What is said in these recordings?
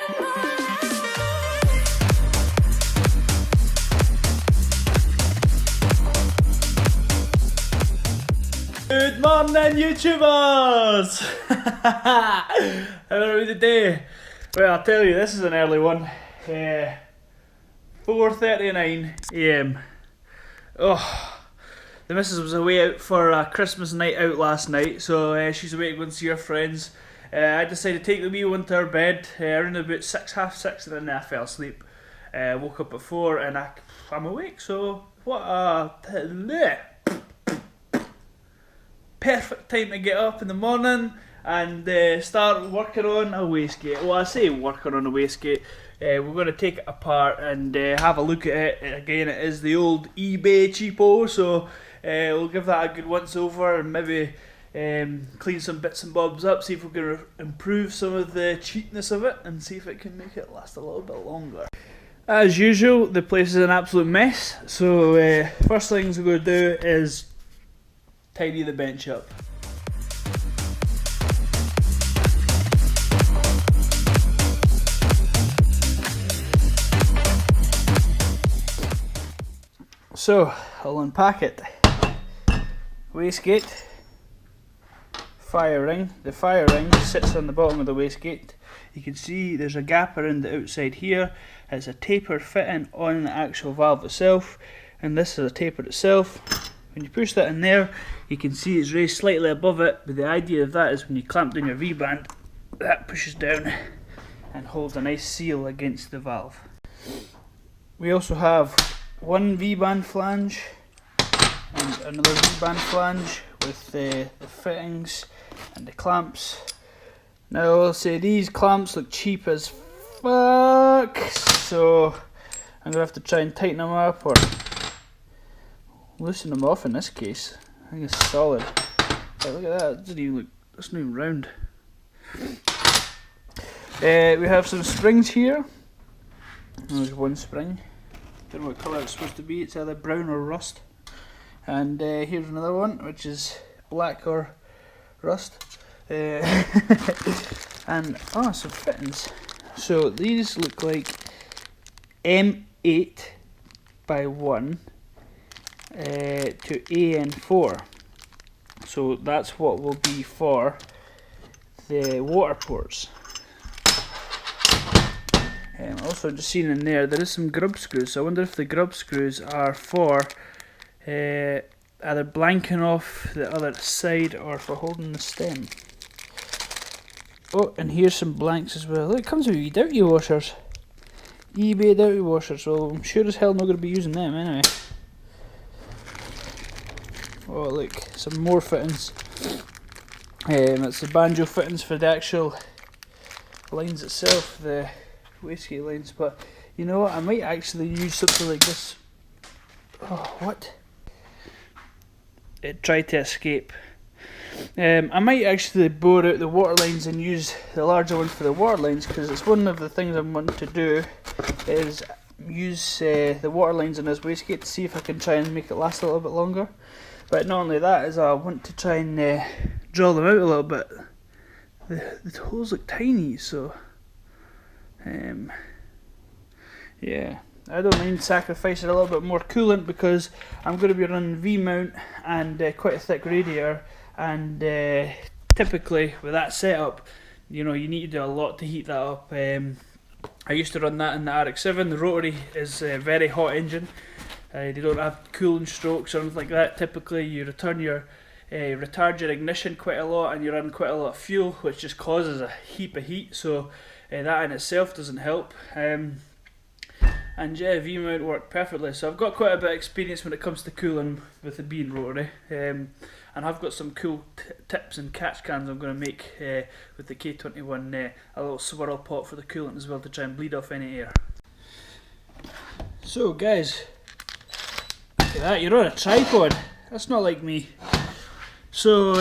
Good morning, YouTubers! How are we today? Well, I'll tell you, this is an early one. 4:39 AM. Oh, the missus was away out for a Christmas night out last night, so she's away to go and see her friends. I decided to take the wee one to her bed around about 6, half 6, and then I fell asleep. Woke up at 4 and I'm awake, so what a perfect time to get up in the morning and start working on a wastegate. Well, I say working on a wastegate. We're going to take it apart and have a look at it. Again, it is the old eBay cheapo, so we'll give that a good once over and maybe clean some bits and bobs up, see if we can improve some of the cheapness of it and see if it can make it last a little bit longer. As usual, the place is an absolute mess, so first things we're going to do is tidy the bench up. So, I'll unpack it. Wastegate, fire ring. The fire ring sits on the bottom of the wastegate. You can see there's a gap around the outside here. It's a taper fitting on the actual valve itself, and this is a taper itself. When you push that in there, you can see it's raised slightly above it, but the idea of that is when you clamp down your V-band, that pushes down and holds a nice seal against the valve. We also have one V-band flange and another V-band flange with the fittings and the clamps. Now I'll say these clamps look cheap as fuck, so I'm going to have to try and tighten them up or loosen them off in this case. I think it's solid. Hey, look at that, it doesn't even look, it's not even round. We have some springs here. There's one spring. Don't know what colour it's supposed to be, it's either brown or rust. And here's another one, which is black or rust. And some fittings. So these look like M8 by 1 to AN4. So that's what will be for the water ports. Also just seen in there is some grub screws, so I wonder if the grub screws are for either blanking off the other side or for holding the stem. Oh, and here's some blanks as well. Look, it comes with wee doughty washers. eBay doughty washers, so I'm sure as hell not going to be using them anyway. Oh look, some more fittings. That's the banjo fittings for the actual lines itself, the wastegate lines, but you know what, I might actually use something like this. Oh, what? It tried to escape. I might actually bore out the water lines and use the larger one for the water lines, because it's one of the things I'm wanting to do is use the water lines in this wastegate to see if I can try and make it last a little bit longer. But not only that, is I want to try and draw them out a little bit. The holes look tiny, so yeah, I don't mind sacrificing a little bit more coolant because I'm going to be running V-mount and quite a thick radiator, and typically with that setup, you know, you need to do a lot to heat that up. I used to run that in the RX-7. The rotary is a very hot engine. They don't have cooling strokes or anything like that. Typically you retard your ignition quite a lot and you run quite a lot of fuel, which just causes a heap of heat, so that in itself doesn't help. And yeah, V-mount worked perfectly, so I've got quite a bit of experience when it comes to cooling with the being rotary, and I've got some cool tips and catch cans I'm going to make with the K21, a little swirl pot for the coolant as well to try and bleed off any air. So guys, look at that, you're on a tripod, that's not like me. So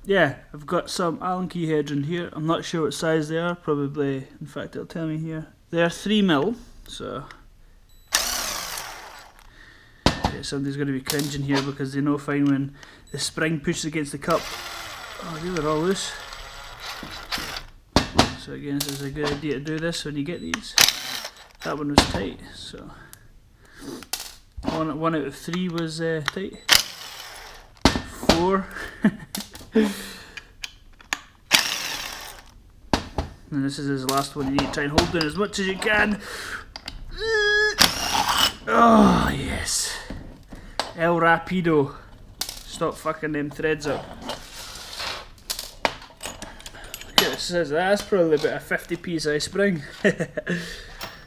yeah, I've got some Allen key heads in here. I'm not sure what size they are, probably, in fact it'll tell me here. They're 3mm, so yeah, somebody's going to be cringing here because they know fine when the spring pushes against the cup. Oh, they were all loose. So So again, this is a good idea to do this when you get these. That one was tight, so one out of 3 was tight. 4. And this is his last one. You need to try and hold down as much as you can. Oh yes, El Rapido. Stop fucking them threads up. Look at this, that's probably about a 50 psi spring.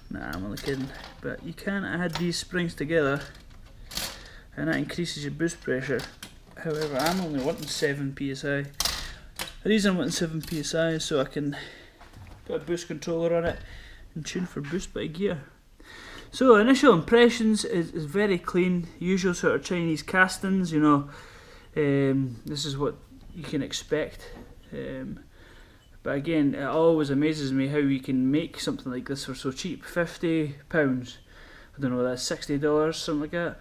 Nah, I'm only kidding. But you can add these springs together and that increases your boost pressure. However, I'm only wanting 7 psi. The reason I'm wanting 7 psi is so I can put a boost controller on it and tune for boost by gear. So initial impressions is very clean, usual sort of Chinese castings, you know. This is what you can expect. But again, it always amazes me how you can make something like this for so cheap. £50. I don't know, that's $60, something like that.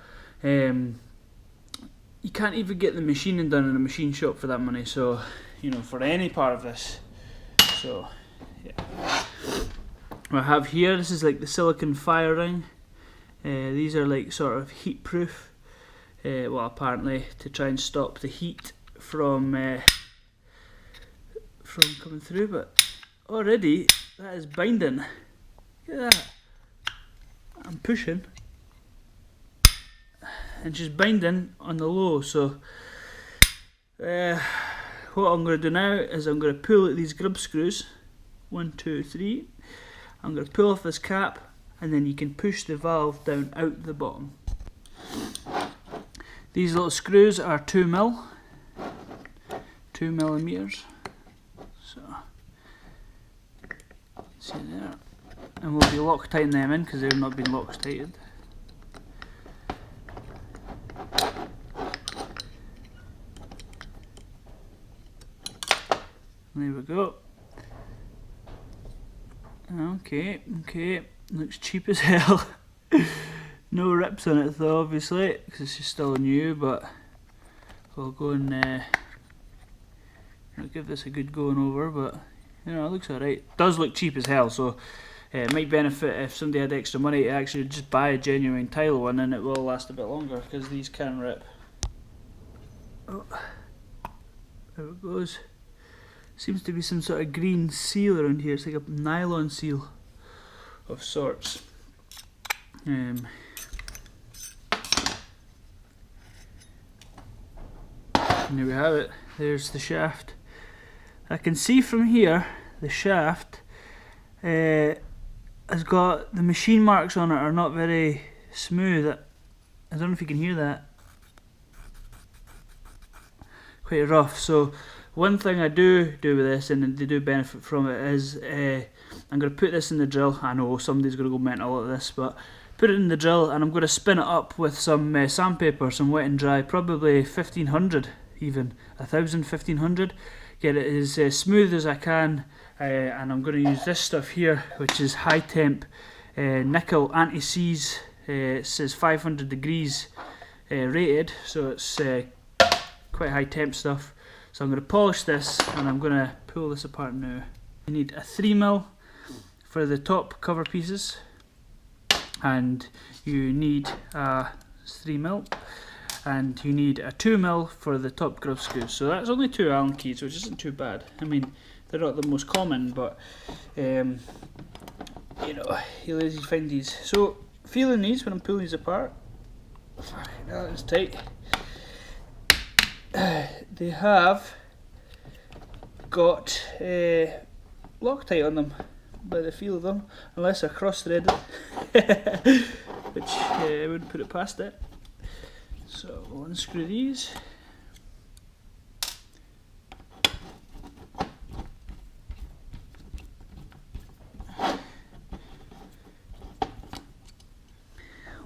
You can't even get the machining done in a machine shop for that money, so, you know, for any part of this. So, yeah. What I have here, this is like the silicon fire ring. These are like sort of heat proof. Well, apparently to try and stop the heat from coming through, but already that is binding. Look at that. I'm pushing and she's binding on the low, so what I'm going to do now is I'm going to pull out these grub screws. 1, 2, 3. I'm going to pull off this cap and then you can push the valve down out the bottom. These little screws are 2mm, 2mm. So, see there, and we'll be Loctiting them in because they've not been Loctited. There we go. Okay, looks cheap as hell. No rips on it though, obviously, because it's still new, but we'll go and give this a good going over, but you know, it looks alright. It does look cheap as hell, so it might benefit if somebody had extra money to actually just buy a genuine tile one, and it will last a bit longer, because these can rip. Oh, there it goes. Seems to be some sort of green seal around here. It's like a nylon seal of sorts. And there we have it. There's the shaft. I can see from here the shaft has got the machine marks on it are not very smooth. I don't know if you can hear that. Quite rough. So one thing I do with this, and they do benefit from it, is I'm going to put this in the drill. I know somebody's going to go mental at this, but put it in the drill and I'm going to spin it up with some sandpaper, some wet and dry, probably 1500 even, 1000, 1500. Get it as smooth as I can, and I'm going to use this stuff here, which is high temp nickel anti-seize. It says 500 degrees rated, so it's quite high temp stuff. So I'm going to polish this and I'm going to pull this apart now. You need a 3mm for the top cover pieces, and you need a 3mm, and you need a 2mm for the top grub screws. So that's only 2 Allen keys, which isn't too bad. I mean, they're not the most common, but you know, you'll easily find these. So feeling these when I'm pulling these apart, that is tight. They have got Loctite on them by the feel of them, unless they're cross-threaded, which I wouldn't put it past it. So we'll unscrew these.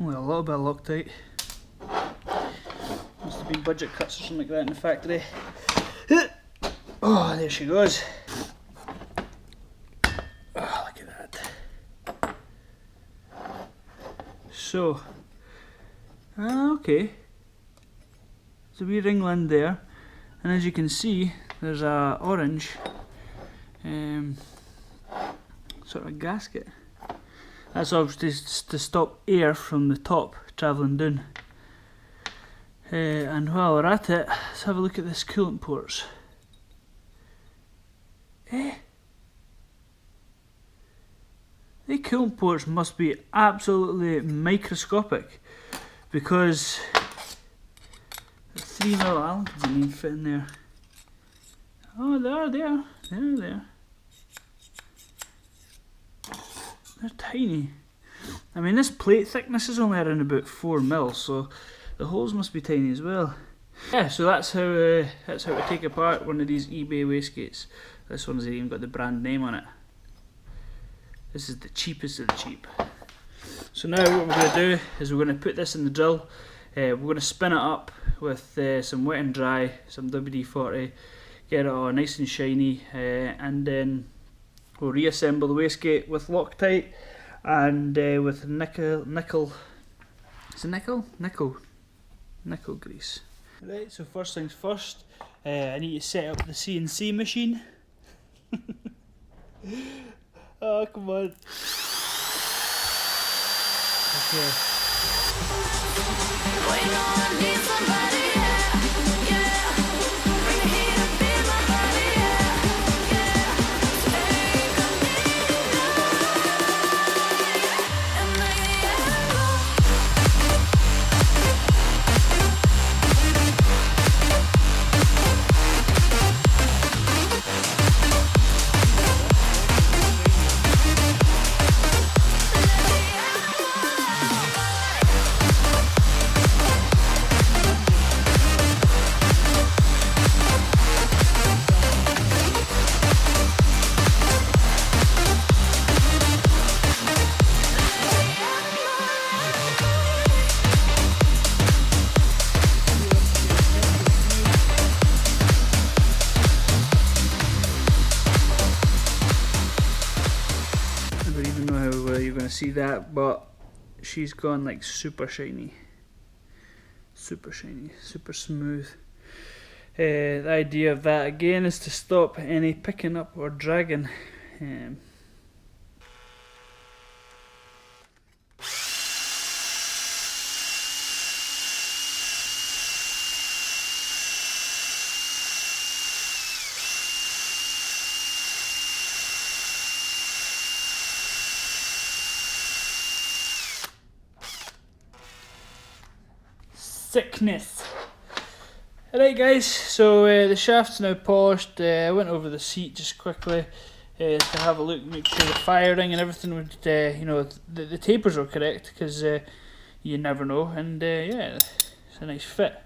Only a little bit of Loctite. Must have been budget cuts or something like that in the factory. Oh, there she goes. Oh, look at that. So, okay. There's a wee ringland there, and as you can see, there's a orange sort of gasket. That's obviously to stop air from the top travelling down. And while we're at it, let's have a look at this coolant ports. The coolant ports must be absolutely microscopic, because 3mm Allen doesn't even fit in there. Oh, they're there. They're there. They're tiny. I mean, this plate thickness is only around about 4mm, so the holes must be tiny as well. Yeah, so that's how we take apart one of these eBay wastegates. This one's even got the brand name on it. This is the cheapest of the cheap. So now what we're going to do is we're going to put this in the drill. We're going to spin it up with some wet and dry, some WD-40, get it all nice and shiny, and then we'll reassemble the wastegate with Loctite and with nickel. Is it nickel? Nickel grease. Right, so first things first, I need to set up the CNC machine. Oh, come on. Okay. See that, but she's gone like super shiny, super smooth. The idea of that again is to stop any picking up or dragging. Sickness. Alright guys, so the shaft's now polished. I went over the seat just quickly to have a look, make sure the firing and everything would, you know, the tapers were correct, because you never know, and yeah, it's a nice fit.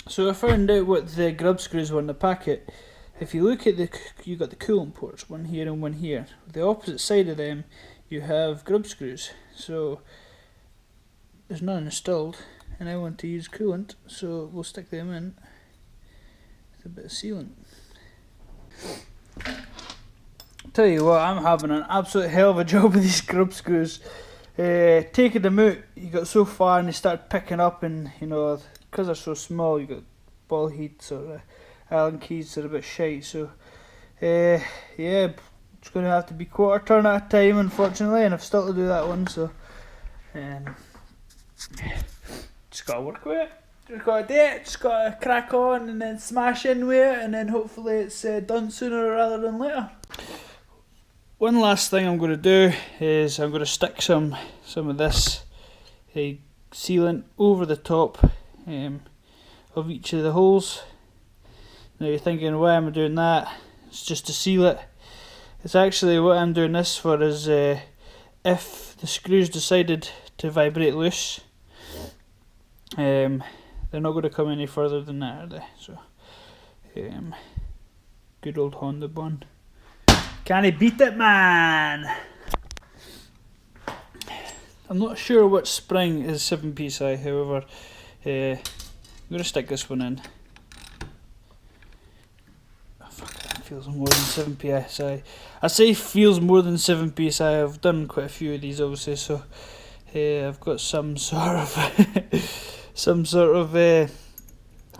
So I found out what the grub screws were in the packet. If you look at you got the coolant ports, one here and one here. The opposite side of them you have grub screws, so there's none installed. And I want to use coolant, so we'll stick them in with a bit of sealant. Tell you what, I'm having an absolute hell of a job with these grub screws. Taking them out, you got so far and they start picking up, and you know, because they're so small, you got ball heads or Allen keys that are a bit shite. So yeah, it's going to have to be quarter turn at a time, unfortunately, and I've still to do that one. So just gotta work with it, just gotta do it, just gotta crack on and then smash in with it, and then hopefully it's done sooner rather than later. One last thing I'm going to do is I'm going to stick some of this sealant over the top of each of the holes. Now you're thinking, why am I doing that? It's just to seal it. It's actually, what I'm doing this for is if the screws decided to vibrate loose, they're not going to come any further than that, are they? So, good old Honda bond. Can he beat it, man? I'm not sure which spring is 7 psi, however, I'm going to stick this one in. Oh, fuck, that feels more than 7 psi. I say feels more than 7 psi, I've done quite a few of these obviously, so I've got some sort of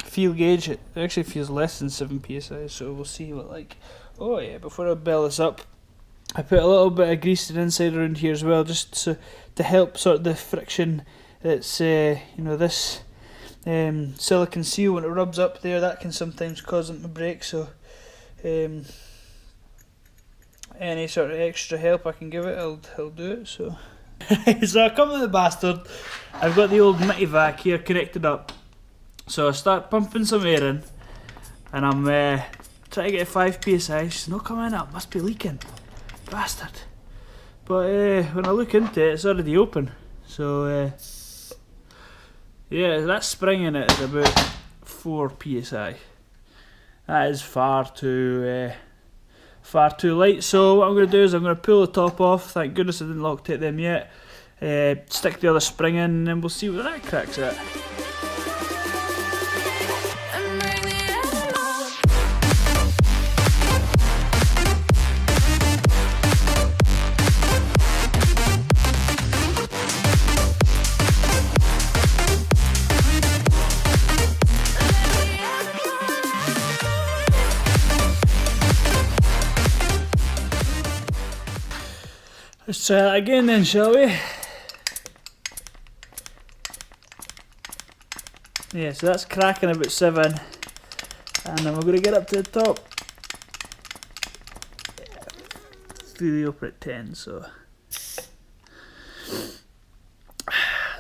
feel gauge. It actually feels less than 7 psi, so we'll see what, like. Oh yeah, before I bell this up, I put a little bit of grease to the inside around here as well, just to help sort of the friction. It's you know, this silicone seal, when it rubs up there, that can sometimes cause them to break. So any sort of extra help I can give it, I'll do it. So so I come to the bastard. I've got the old mitty vac here connected up. So I start pumping some air in, and I'm trying to get 5 psi. She's not coming up, must be leaking. Bastard. But when I look into it, it's already open. So yeah, that spring in it is about 4 psi. That is far too light. So what I'm going to do is I'm going to pull the top off. Thank goodness I didn't Loctite them yet. Stick the other spring in, and then we'll see where that cracks at. Let's try that again then, shall we? Yeah, so that's cracking about 7, and then we're going to get up to the top. Really open at 10, so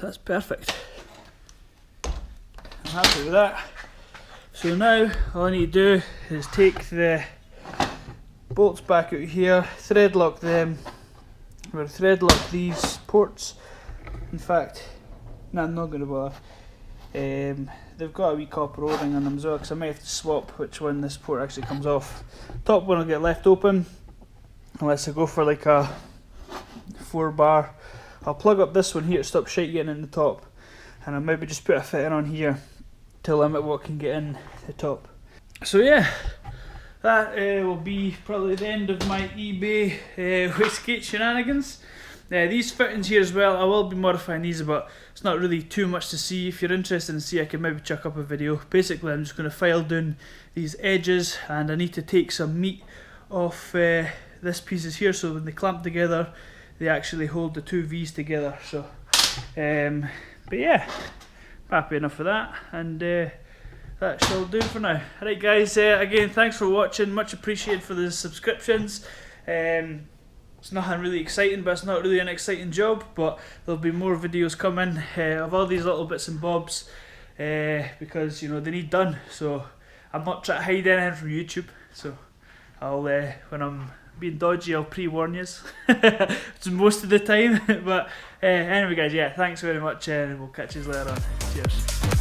that's perfect. I'm happy with that. So now all I need to do is take the bolts back out here, thread lock them. We're going to thread lock these ports. In fact, no, I'm not going to bother. They've got a wee copper O-ring on them as well, because I might have to swap which one this port actually comes off. Top one will get left open unless I go for like a 4 bar. I'll plug up this one here to stop shite getting in the top, and I'll maybe just put a fitting on here to limit what can get in the top. So yeah, that will be probably the end of my eBay wastegate shenanigans. These fittings here as well, I will be modifying these, but it's not really too much to see. If you're interested in see, I can maybe chuck up a video. Basically, I'm just going to file down these edges, and I need to take some meat off this pieces here, so when they clamp together, they actually hold the 2 V's together. So, but yeah, happy enough for that, and that shall do for now. Alright guys, again, thanks for watching, much appreciated for the subscriptions. It's nothing really exciting, but it's not really an exciting job, but there'll be more videos coming of all these little bits and bobs, because, you know, they need done. So I'm not trying to hide anything from YouTube, so I'll, when I'm being dodgy, I'll pre-warn you. It's most of the time. But anyway guys, yeah, thanks very much, and we'll catch you later on. Cheers.